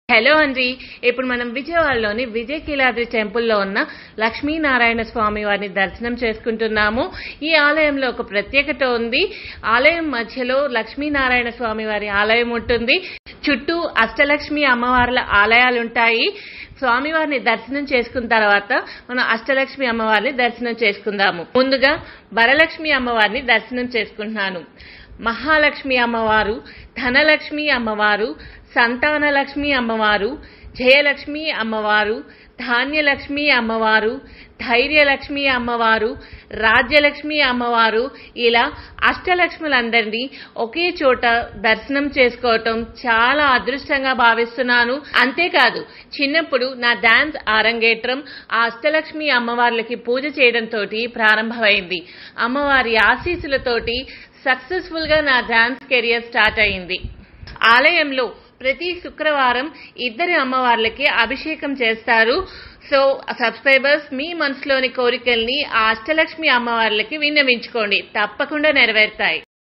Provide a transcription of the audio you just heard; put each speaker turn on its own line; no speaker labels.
Hello అండి. ఇప్పుడు మనం విజయవాడలోని విజయకీలాద్రి టెంపుల్లో ఉన్న లక్ష్మీనారాయణ స్వామి వారిని దర్శనం చేసుకుంటున్నాము. ఈ ఆలయంలో ఒక ప్రత్యేకత ఉంది. ఆలయం మధ్యలో లక్ష్మీనారాయణ స్వామి వారి ఆలయం ఉంటుంది. చుట్టూ అష్టలక్ష్మి అమ్మవార్ల ఆలయాలుంటాయి. స్వామివారిని దర్శనం చేసుకున్న తర్వాత మనం అష్టలక్ష్మి అమ్మవారిని దర్శనం చేసుకుందాము. ముందుగా వరలక్ష్మి అమ్మవారిని దర్శనం చేసుకుంటున్నాను. మహాలక్ష్మి అమ్మవారు, ధనలక్ష్మి అమ్మవారు, సంతానలక్ష్మి అమ్మవారు, జయలక్ష్మి అమ్మవారు, ధాన్యలక్ష్మి అమ్మవారు, ధైర్యలక్ష్మి అమ్మవారు, రాజ్యలక్ష్మి అమ్మవారు, ఇలా అష్టలక్ష్ములందరినీ ఒకే చోట దర్శనం చేసుకోవటం చాలా అదృష్టంగా భావిస్తున్నాను. అంతేకాదు, చిన్నప్పుడు నా డాన్స్ ఆరంగేట్రం ఆ అష్టలక్ష్మి అమ్మవార్లకి పూజ చేయడంతో ప్రారంభమైంది. అమ్మవారి ఆశీస్సులతోటి సక్సెస్ఫుల్ గా నా డాన్స్ కెరియర్ స్టార్ట్ అయింది. ఆలయంలో ప్రతి శుక్రవారం ఇద్దరి అమ్మవార్లకి అభిషేకం చేస్తారు. సో సబ్స్క్రైబర్స్, మీ మనసులోని కోరికల్ని ఆ అష్టలక్ష్మి అమ్మవార్లకి విన్నవించుకోండి, తప్పకుండా నెరవేరుతాయి.